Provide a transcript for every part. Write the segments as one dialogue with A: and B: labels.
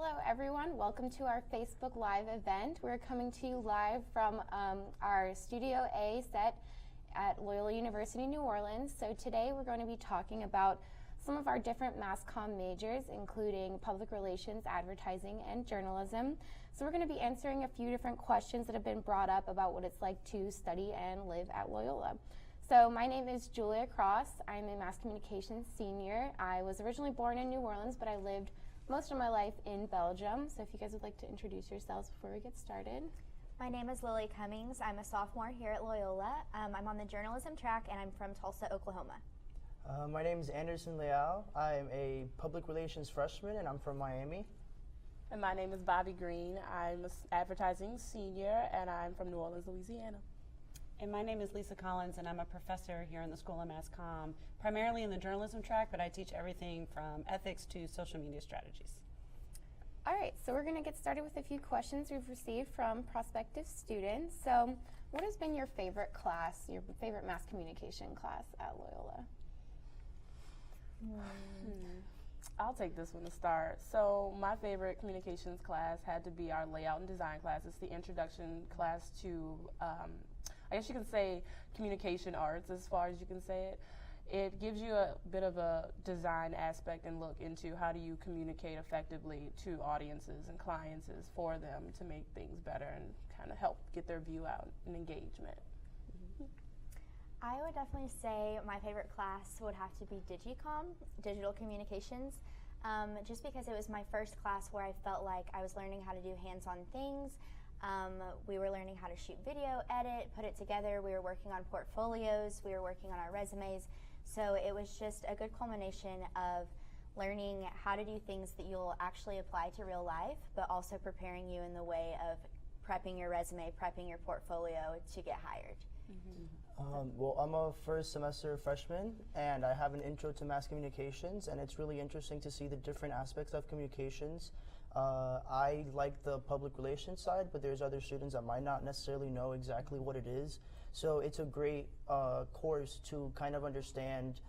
A: Hello everyone, welcome to our Facebook Live event. We're coming to you live from our Studio A set at Loyola University New Orleans. So today we're going to be talking about some of our different mass comm majors, including public relations, advertising, and journalism. So we're going to be answering a few different questions that have been brought up about what it's like to study and live at Loyola. So my name is Julia Kraus. I'm a mass communications senior. I was originally born in New Orleans, but I lived most of my life in Belgium. So if you guys would like to introduce yourselves before we get started.
B: My name is Cummings. I'm a sophomore here at Loyola. I'm on the journalism track and I'm from Tulsa, Oklahoma.
C: My name is Anderson Leal. I'm a public relations freshman and I'm from Miami.
D: And my name is Bobby Green. I'm an advertising senior and I'm from New Orleans, Louisiana.
E: And my name is Lisa Collins, and I'm a professor here in the School of Mass Comm, primarily in the journalism track, but I teach everything from ethics to social media strategies.
A: All right, so we're going to get started with a few questions we've received from prospective students. So what has been your favorite class, your favorite mass communication class at Loyola?
D: I'll take this one to start. So my favorite communications class had to be our layout and design class. It's the introduction class to I guess you can say communication arts, as far as you can say it. It gives you a bit of a design aspect and look into how do you communicate effectively to audiences and clients for them to make things better and kind of help get their view out and engagement.
B: I would definitely say my favorite class would have to be Digicom, digital communications, just because it was my first class where I felt like I was learning how to do hands-on things. We were learning how to shoot video, edit, put it together. We were working on portfolios. We were working on our resumes. So it was just a good culmination of learning how to do things that you'll actually apply to real life, but also preparing you in the way of prepping your resume, prepping your portfolio to get hired.
C: Well, I'm a first semester freshman and I have an intro to mass communications, and it's really interesting to see the different aspects of communications. I like the public relations side, but there's other students that might not necessarily know exactly what it is. So it's a great course to kind of understand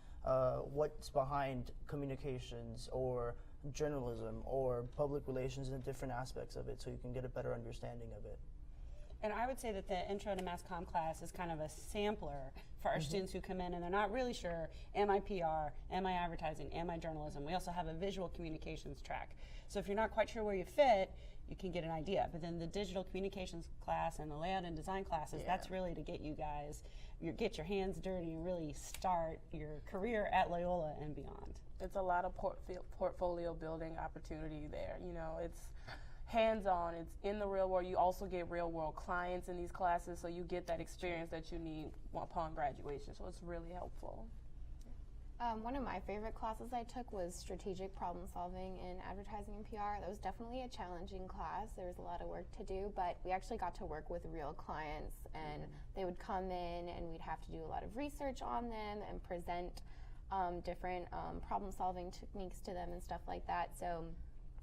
C: what's behind communications or journalism or public relations and different aspects of it, so you can get a better understanding of it.
E: And I would say that the Intro to Mass Comm class is kind of a sampler for our students who come in and they're not really sure, am I PR, am I advertising, am I journalism? We also have a visual communications track. So if you're not quite sure where you fit, you can get an idea. But then the digital communications class and the layout and design classes, that's really to get you guys, get your hands dirty and really start your career at Loyola and beyond.
D: It's a lot of portfolio building opportunity there. You know, it's hands-on, it's in the real world. You also get real world clients in these classes, so you get that experience that you need upon graduation, so it's really helpful.
A: One of my favorite classes I took was strategic problem solving in advertising and PR. That was definitely a challenging class. There was a lot of work to do, but we actually got to work with real clients, and they would come in and we'd have to do a lot of research on them and present different problem solving techniques to them and stuff like that. So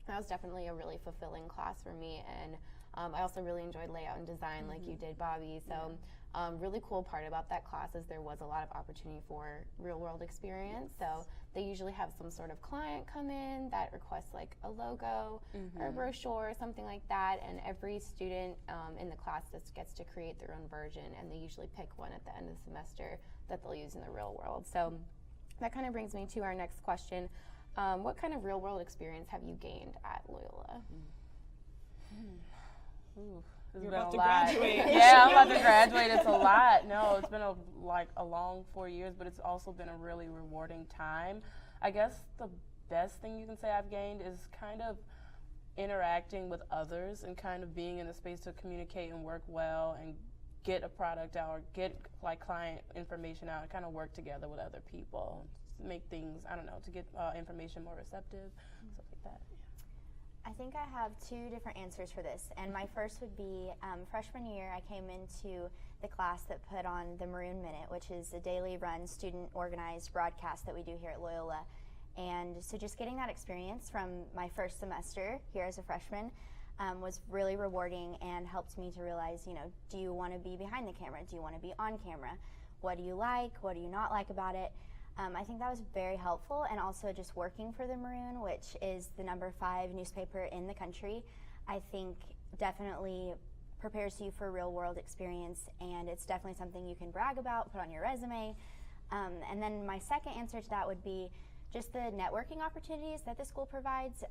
A: that was definitely a really fulfilling class for me, and I also really enjoyed layout and design like you did, Bobby. So really cool part about that class is there was a lot of opportunity for real world experience. So they usually have some sort of client come in that requests like a logo or a brochure or something like that, and every student in the class just gets to create their own version, and they usually pick one at the end of the semester that they'll use in the real world. So that kind of brings me to our next question. What kind of real-world experience have you gained at Loyola?
E: You're about to graduate.
D: Yeah, I'm about to graduate. It's a lot. No, it's been a long 4 years, but it's also been a really rewarding time. I guess the best thing you can say I've gained is kind of interacting with others and kind of being in a space to communicate and work well and get a product out or get like client information out and kind of work together with other people. Make things, I don't know, to get information more receptive, stuff like that.
B: I think I have two different answers for this, and my first would be freshman year I came into the class that put on the Maroon Minute, which is a daily run student organized broadcast that we do here at Loyola. And so just getting that experience from my first semester here as a freshman was really rewarding and helped me to realize, you know, do you want to be behind the camera? Do you want to be on camera? What do you like? What do you not like about it? I think that was very helpful, and also just working for the Maroon, which is the #5 newspaper in the country, I think definitely prepares you for real world experience, and it's definitely something you can brag about, put on your resume. And then my second answer to that would be just the networking opportunities that the school provides.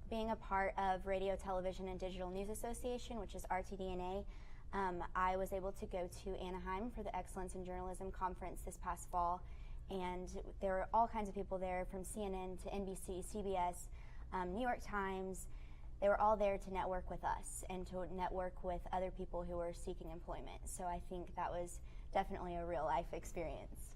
B: Being a part of Radio, Television, and Digital News Association, which is RTDNA, I was able to go to Anaheim for the Excellence in Journalism Conference this past fall, and there were all kinds of people there, from CNN to NBC, CBS, New York Times. They were all there to network with us and to network with other people who were seeking employment. So I think that was definitely a real life experience.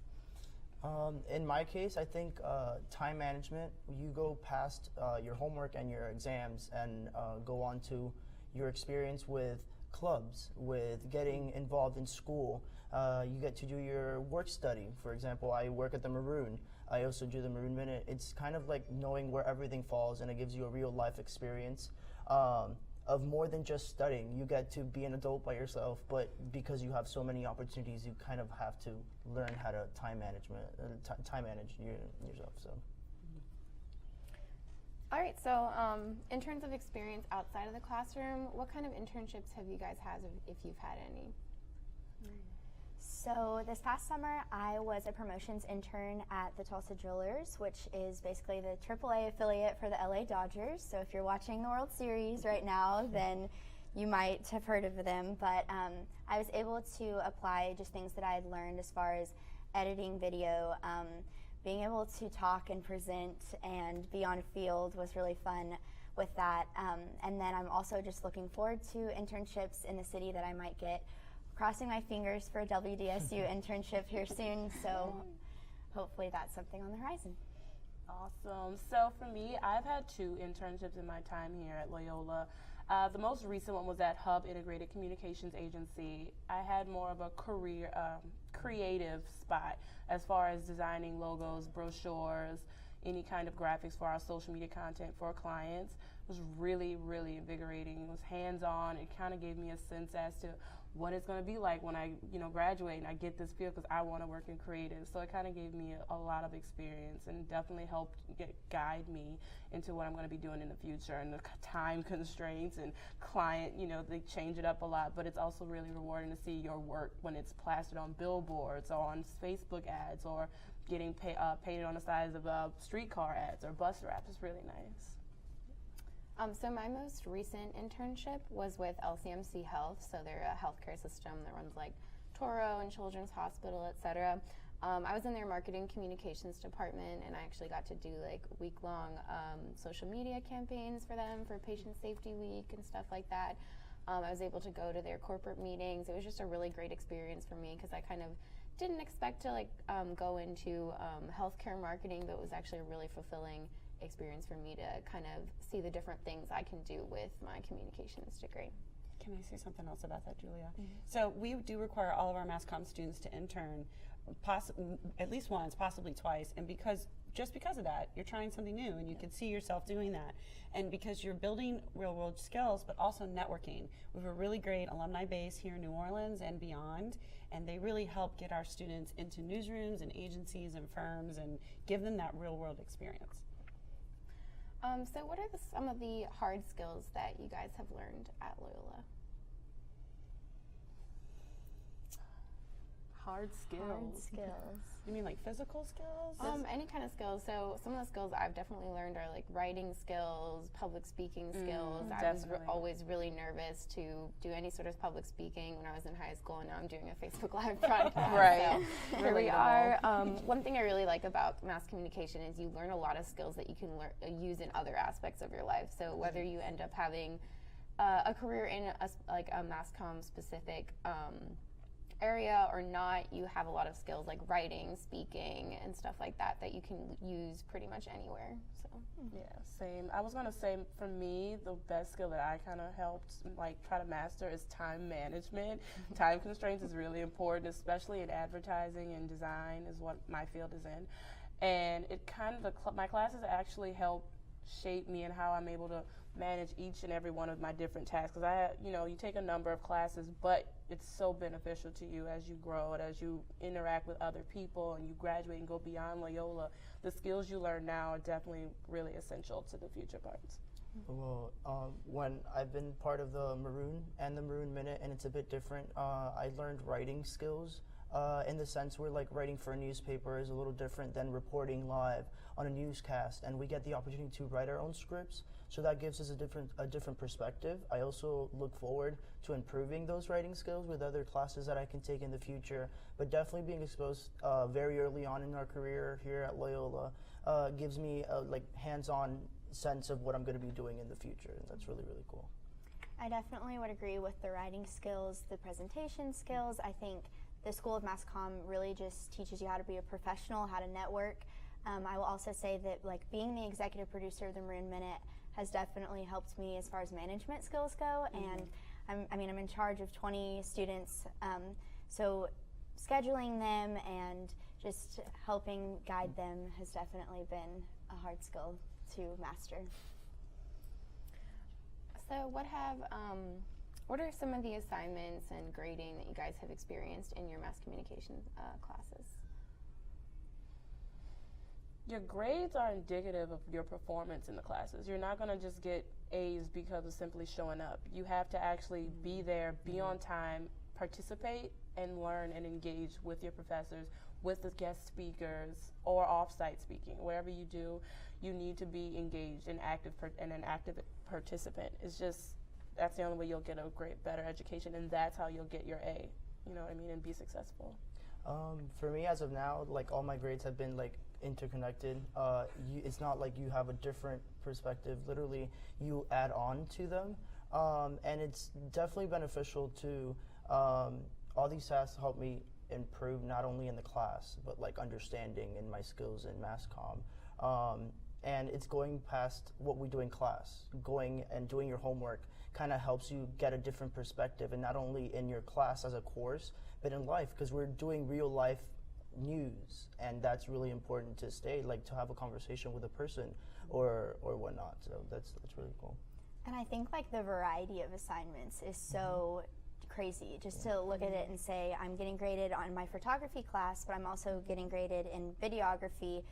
C: In my case, I think time management, you go past your homework and your exams and go on to your experience with clubs, with getting involved in school. You get to do your work study. For example, I work at the Maroon. I also do the Maroon Minute. It's kind of like knowing where everything falls, and it gives you a real life experience of more than just studying. You get to be an adult by yourself, but because you have so many opportunities, you kind of have to learn how to time manage yourself. So.
A: All right, so in terms of experience outside of the classroom, what kind of internships have you guys had, if you've had any?
B: So this past summer, I was a promotions intern at the Tulsa Drillers, which is basically the AAA affiliate for the LA Dodgers. So if you're watching the World Series right now, then you might have heard of them. But I was able to apply just things that I had learned as far as editing video. Being able to talk and present and be on field was really fun with that. And then I'm also just looking forward to internships in the city that I might get. Crossing my fingers for a WDSU internship here soon, so hopefully that's something on the horizon.
D: Awesome. So for me, I've had 2 internships in my time here at Loyola. The most recent one was at Hub Integrated Communications Agency. I had more of a career, creative spot as far as designing logos, brochures, any kind of graphics for our social media content for our clients. It was really, really invigorating. It was hands-on. It kind of gave me a sense as to what it's going to be like when I, graduate and I get this field, because I want to work in creative. So it kind of gave me a lot of experience and definitely helped guide me into what I'm going to be doing in the future, and the time constraints and client, they change it up a lot, but it's also really rewarding to see your work when it's plastered on billboards or on Facebook ads or getting painted on the sides of streetcar ads or bus wraps. It's really nice.
A: So my most recent internship was with LCMC Health. So they're a healthcare system that runs like Toro and Children's Hospital, etc. I was in their marketing communications department, and I actually got to do like week-long social media campaigns for them for Patient Safety Week and stuff like that. I was able to go to their corporate meetings. It was just a really great experience for me, because I kind of didn't expect to go into healthcare marketing, but it was actually a really fulfilling experience for me to kind of see the different things I can do with my communications degree.
E: Can I say something else about that, Julia? Mm-hmm. So we do require all of our mass comm students to intern at least once, possibly twice, and because of that, you're trying something new, and you can see yourself doing that. And because you're building real-world skills, but also networking. We have a really great alumni base here in New Orleans and beyond, and they really help get our students into newsrooms and agencies and firms and give them that real-world experience.
A: So what are some of the hard skills that you guys have learned at Loyola?
D: Hard skills.
B: Hard skills.
E: You mean like physical skills?
A: Any kind of skills. So some of the skills I've definitely learned are like writing skills, public speaking skills. I was always really nervous to do any sort of public speaking when I was in high school, and now I'm doing a Facebook Live broadcast.
D: Right.
A: So here we are. One thing I really like about mass communication is you learn a lot of skills that you can use in other aspects of your life. So whether you end up having a career in a mass comm specific area or not, you have a lot of skills like writing, speaking, and stuff like that that you can use pretty much anywhere. So
D: yeah, same. I was gonna say, for me, the best skill that I kind of helped try to master is time management. Time constraints is really important, especially in advertising and design is what my field is in. And it kind of my classes actually help shape me and how I'm able to manage each and every one of my different tasks. Because you take a number of classes, but it's so beneficial to you as you grow and as you interact with other people and you graduate and go beyond Loyola. The skills you learn now are definitely really essential to the future parts.
C: Well, when I've been part of the Maroon and the Maroon Minute, and it's a bit different, I learned writing skills in the sense where like writing for a newspaper is a little different than reporting live on a newscast, and we get the opportunity to write our own scripts, so that gives us a different perspective. I also look forward to improving those writing skills with other classes that I can take in the future, but definitely being exposed very early on in our career here at Loyola gives me a like hands-on sense of what I'm going to be doing in the future, and that's really, really cool.
B: I definitely would agree with the writing skills, the presentation skills. I think the School of Mass Comm really just teaches you how to be a professional, how to network. I will also say that like being the executive producer of the Maroon Minute has definitely helped me as far as management skills go, and I'm in charge of 20 students, so scheduling them and just helping guide them has definitely been a hard skill to master.
A: So what are some of the assignments and grading that you guys have experienced in your mass communication classes?
D: Your grades are indicative of your performance in the classes. You're not going to just get A's because of simply showing up. You have to actually be there, be on time, participate, and learn and engage with your professors, with the guest speakers, or off-site speaking. Wherever you do, you need to be engaged and an active participant. That's the only way you'll get a better education, and that's how you'll get your A, you know what I mean, and be successful.
C: For me, as of now, like all my grades have been like interconnected. It's not like you have a different perspective. Literally, you add on to them, and it's definitely beneficial to all these tasks help me improve not only in the class but like understanding in my skills in mass comm. And it's going past what we do in class. Going and doing your homework kind of helps you get a different perspective, and not only in your class as a course, but in life, because we're doing real life news, and that's really important to to have a conversation with a person or whatnot. So that's really cool.
B: And I think like the variety of assignments is so crazy, just to look at it and say I'm getting graded on my photography class, but I'm also getting graded in videography,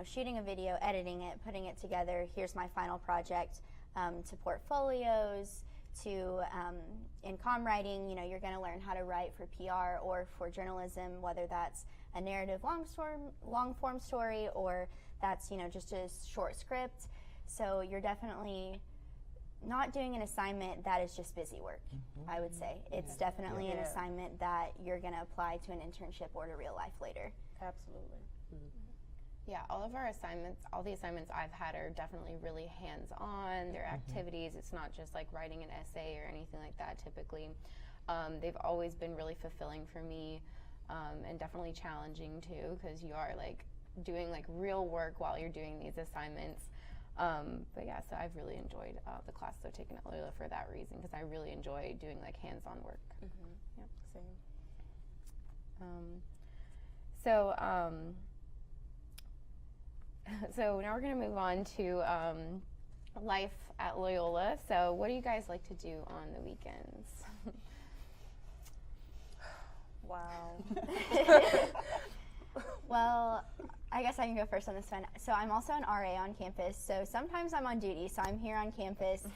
B: shooting a video, editing it, putting it together. Here's my final project, to portfolios, to in comm writing, you're going to learn how to write for PR or for journalism, whether that's a narrative long form story or that's just a short script. So you're definitely not doing an assignment that is just busy work. I would say it's definitely an assignment that you're going to apply to an internship or to real life later.
D: Absolutely.
A: Yeah, all the assignments I've had are definitely really hands-on. They're activities. It's not just like writing an essay or anything like that typically. They've always been really fulfilling for me, and definitely challenging too, because you are like doing like real work while you're doing these assignments. But yeah, so I've really enjoyed the classes I've taken at Loyola for that reason, because I really enjoy doing like hands-on work.
D: Yep, same.
A: So now we're going to move on to life at Loyola. So what do you guys like to do on the weekends?
D: Wow.
B: Well, I guess I can go first on this one. So I'm also an RA on campus, so sometimes I'm on duty, so I'm here on campus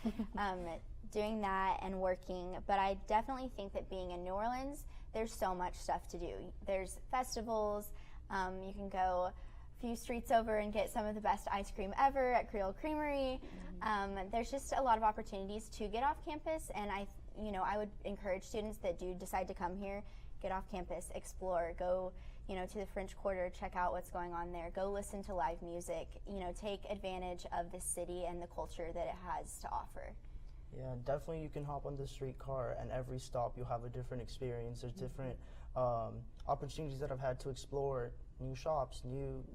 B: doing that and working, but I definitely think that being in New Orleans, there's so much stuff to do. There's festivals, you can go a few streets over and get some of the best ice cream ever at Creole Creamery. There's just a lot of opportunities to get off campus, and I would encourage students that do decide to come here, get off campus, explore, go to the French Quarter, check out what's going on there, go listen to live music, take advantage of the city and the culture that it has to offer.
C: Yeah, definitely you can hop on the streetcar, and every stop you'll have a different experience. There's different opportunities that I've had to explore, new shops,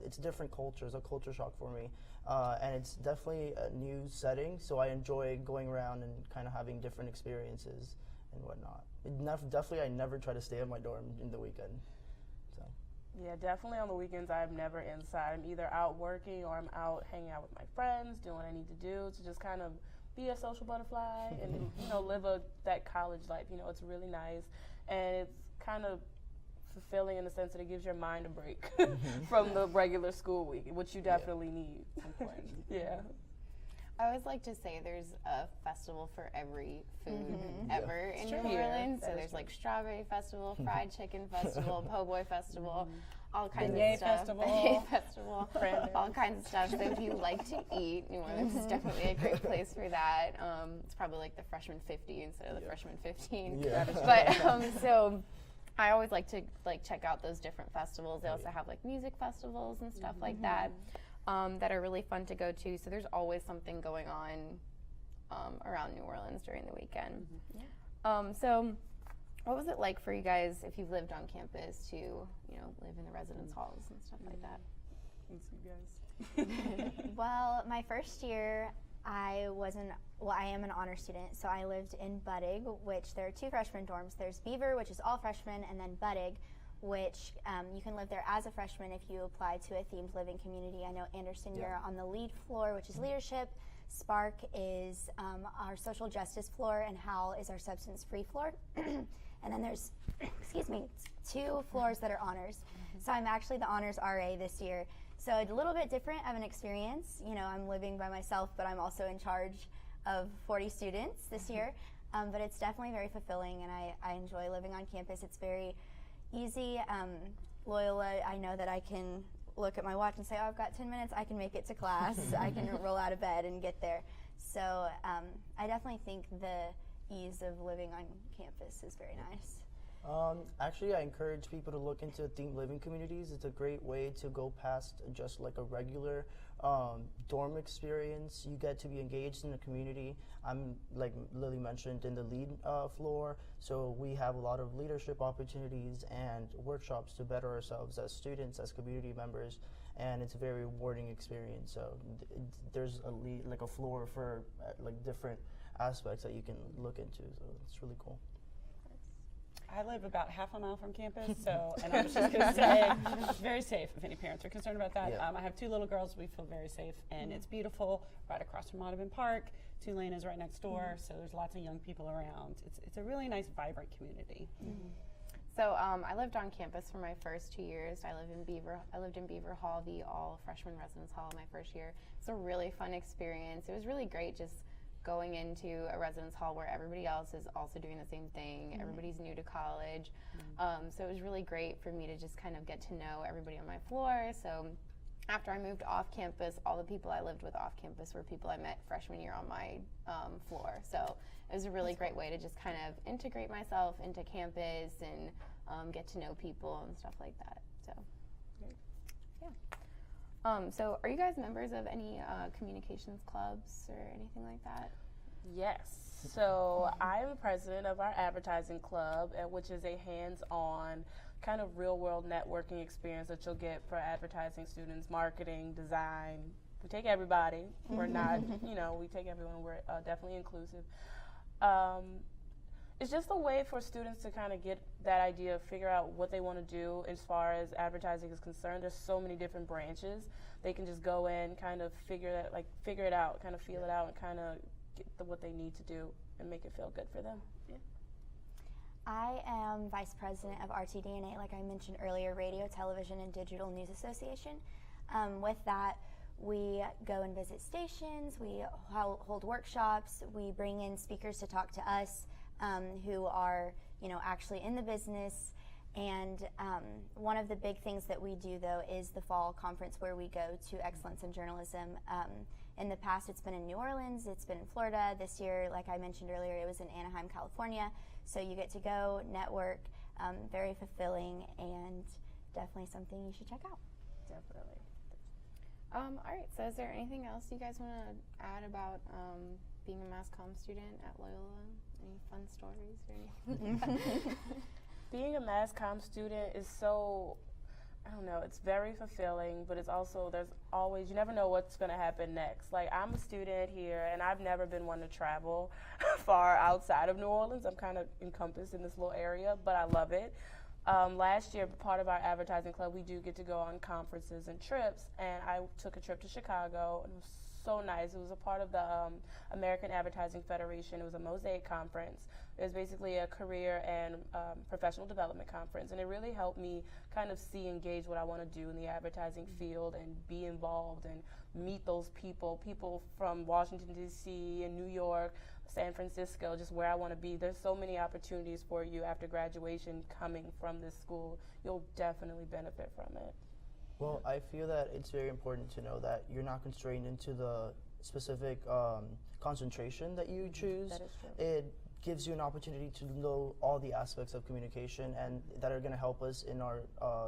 C: it's different cultures, a culture shock for me. And it's definitely a new setting, so I enjoy going around and kind of having different experiences and whatnot. Definitely I never try to stay at my dorm in the weekend. So.
D: Yeah, definitely on the weekends I'm never inside. I'm either out working or I'm out hanging out with my friends, doing what I need to do to just kind of be a social butterfly and, you know, live that college life. You know, it's really nice and it's kind of fulfilling in the sense that it gives your mind a break from the regular school week, which you definitely need. Yeah.
A: I always like to say there's a festival for every food ever in New
D: true.
A: Orleans. So
D: That is
A: there's
D: true.
A: like strawberry festival, fried chicken festival, po' boy festival, all kinds
E: Beignet
A: of stuff.
E: festival.
A: Beignet festival, all kinds of stuff. So if you like to eat, New Orleans is definitely a great place for that. It's probably like the freshman 50 instead of the freshman 15.
C: Yeah.
A: But so I always like to check out those different festivals. They also have like music festivals and stuff like that. That are really fun to go to. So there's always something going on around New Orleans during the weekend. So what was it like for you guys if you've lived on campus to, you know, live in the residence halls and stuff like that?
D: Thanks, you guys.
B: Well, my first year, I am an honor student, so I lived in Buddig, which there are 2 freshman dorms. There's Beaver, which is all freshmen, and then Buddig, which you can live there as a freshman if you apply to a themed living community. I know, Anderson, you're on the lead floor, which is leadership. Spark is our social justice floor, and Hal is our substance-free floor. And then there's, 2 floors that are honors. So I'm actually the honors RA this year. So a little bit different of an experience. You know, I'm living by myself, but I'm also in charge of 40 students this year. But it's definitely very fulfilling, and I enjoy living on campus. It's very easy. Loyola, I know that I can look at my watch and say, oh, I've got 10 minutes, I can make it to class. I can roll out of bed and get there. So I definitely think the ease of living on campus is very nice.
C: Actually, I encourage people to look into themed living communities. It's a great way to go past just like a regular dorm experience. You get to be engaged in the community. I'm, like Lily mentioned, in the lead floor, so we have a lot of leadership opportunities and workshops to better ourselves as students, as community members, and it's a very rewarding experience. So there's a floor for like different aspects that you can look into, so it's really cool.
E: I live about half a mile from campus, and I was just going to say, very safe if any parents are concerned about that.
C: Yeah.
E: I have 2 little girls. We feel very safe, and it's beautiful, right across from Audubon Park. Tulane is right next door, so there's lots of young people around. It's a really nice, vibrant community.
A: So I lived on campus for my first 2 years. I lived in Beaver Hall, the all freshman residence hall, my first year. It's a really fun experience. It was really great just going into a residence hall where everybody else is also doing the same thing. Everybody's new to college. So it was really great for me to just kind of get to know everybody on my floor. So after I moved off campus, all the people I lived with off campus were people I met freshman year on my floor. So it was a really great way to just kind of integrate myself into campus and get to know people and stuff like that. So, yeah. So are you guys members of any communications clubs or anything like that?
D: Yes. So I am the president of our advertising club, which is a hands-on kind of real-world networking experience that you'll get for advertising students, marketing, design. We take everybody. We're not, we take everyone. We're definitely inclusive. It's just a way for students to kind of get that idea, figure out what they want to do as far as advertising is concerned. There's so many different branches. They can just go in, kind of figure it out, kind of feel it out, and kind of get what they need to do and make it feel good for them. Yeah.
B: I am vice president of RTDNA, like I mentioned earlier, Radio, Television, and Digital News Association. With that, we go and visit stations, we hold workshops, we bring in speakers to talk to us who are, actually in the business. And one of the big things that we do, though, is the fall conference where we go to Excellence in Journalism. In the past, it's been in New Orleans, it's been in Florida. This year, like I mentioned earlier, it was in Anaheim, California. So you get to go, network, very fulfilling, and definitely something you should check out.
D: Definitely.
A: All right, so is there anything else you guys want to add about being a mass comm student at Loyola? Any fun stories or anything?
D: Being a mass comm student is so, I don't know, it's very fulfilling, but it's also, you never know what's going to happen next. Like, I'm a student here, and I've never been one to travel far outside of New Orleans. I'm kind of encompassed in this little area, but I love it. Last year, part of our advertising club, we do get to go on conferences and trips, and I took a trip to Chicago, and it was so nice. It was a part of the American Advertising Federation. It was a Mosaic conference. It was basically a career and professional development conference, and it really helped me kind of engage what I want to do in the advertising field and be involved and meet those people from Washington, D.C. and New York, San Francisco, just where I want to be. There's so many opportunities for you after graduation coming from this school. You'll definitely benefit from it.
C: Well, I feel that it's very important to know that you're not constrained into the specific concentration that you choose.
D: That is true.
C: It gives you an opportunity to know all the aspects of communication and that are going to help us in our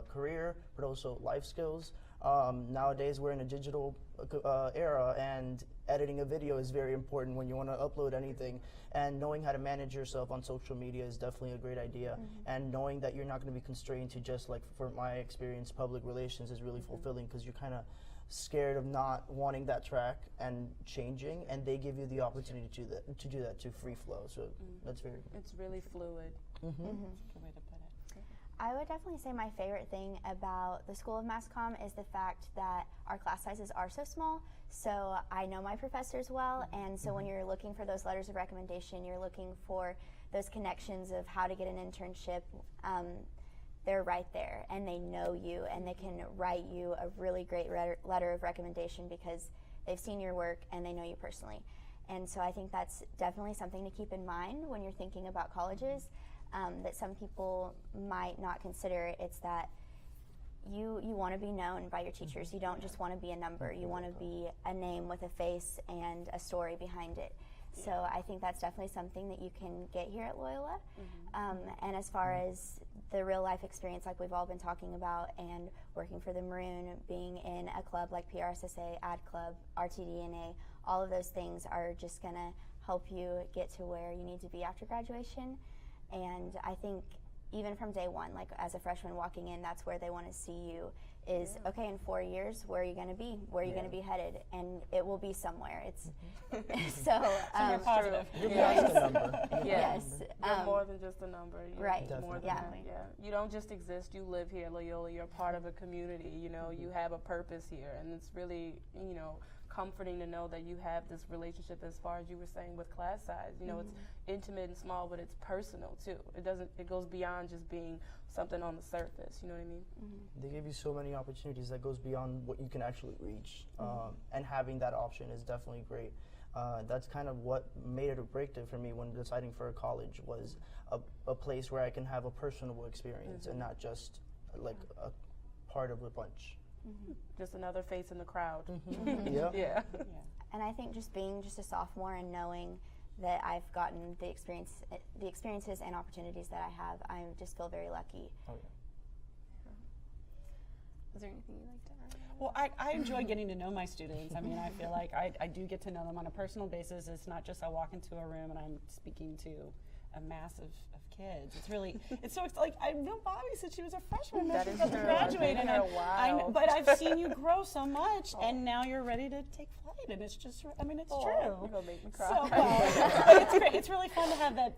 C: career, but also life skills. Nowadays, we're in a digital era, and editing a video is very important when you want to upload anything. And knowing how to manage yourself on social media is definitely a great idea. And knowing that you're not going to be constrained to just, like, for my experience, public relations is really fulfilling, because you're kind of scared of not wanting that track and changing, and they give you the opportunity to do that to free flow. So that's very good.
D: It's really fluid.
E: That's a good way to put it.
B: I would definitely say my favorite thing about the School of Mass Comm is the fact that our class sizes are so small. So I know my professors well, and so when you're looking for those letters of recommendation, you're looking for those connections of how to get an internship, they're right there, and they know you, and they can write you a really great letter of recommendation because they've seen your work and they know you personally. And so I think that's definitely something to keep in mind when you're thinking about colleges, that some people might not consider. It's that you want to be known by your teachers. You don't just want to be a number. You want to be a name with a face and a story behind it. So I think that's definitely something that you can get here at Loyola. And as far as the real life experience, like we've all been talking about, and working for the Maroon, being in a club like PRSSA, Ad Club, RTDNA, all of those things are just going to help you get to where you need to be after graduation. And I think even from day one, like as a freshman walking in, that's where they want to see you is, okay, in 4 years, where are you going to be? Where are you going to be headed? And it will be somewhere. It's so
E: You're positive.
C: You're just a number.
B: Yes.
D: You're more than just a number. You're
B: Right.
D: More than
B: Definitely.
D: that. Yeah. You don't just exist. You live here at Loyola. You're part of a community. You know, you have a purpose here, and it's really, comforting to know that you have this relationship, as far as you were saying with class size. You know, it's intimate and small, but it's personal too. It goes beyond just being something on the surface. You know what I mean?
C: They give you so many opportunities that goes beyond what you can actually reach, and having that option is definitely great. That's kind of what made it a breakthrough for me when deciding for a college, was a place where I can have a personal experience and not just like a part of a bunch.
D: Just another face in the crowd.
C: Yeah.
B: And I think just being just a sophomore and knowing that I've gotten the experiences and opportunities that I have, I just feel very lucky.
C: Oh, yeah.
A: Is there anything you'd like to add?
E: Well, I enjoy getting to know my students. I mean, I feel like I do get to know them on a personal basis. It's not just I walk into a room and I'm speaking to a mass of kids. It's really, I know Bobby since she was a freshman.
D: That
E: she's
D: is
E: about to
D: true.
E: graduate, and
D: Wow.
E: but I've seen you grow so much, and now you're ready to take flight, and it's just, it's true.
D: You're gonna make me cry.
E: So, but it's great. It's really fun to have that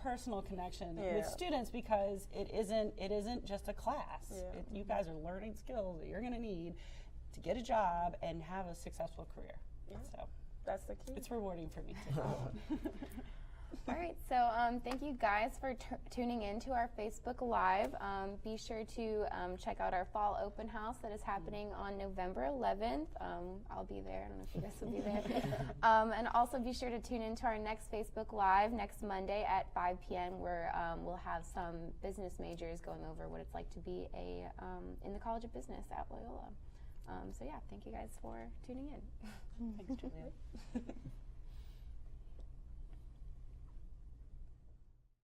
E: personal connection with students, because it isn't just a class. You guys are learning skills that you're going to need to get a job and have a successful career. So
D: That's the key.
E: it's rewarding for me too.
A: All right, so thank you guys for tuning in to our Facebook Live. Be sure to check out our fall open house that is happening on November 11th. I'll be there. I don't know if you guys will be there. And also be sure to tune in to our next Facebook Live next Monday at 5 p.m. where we'll have some business majors going over what it's like to be in the College of Business at Loyola. So yeah, thank you guys for tuning in.
E: Thanks, Julia.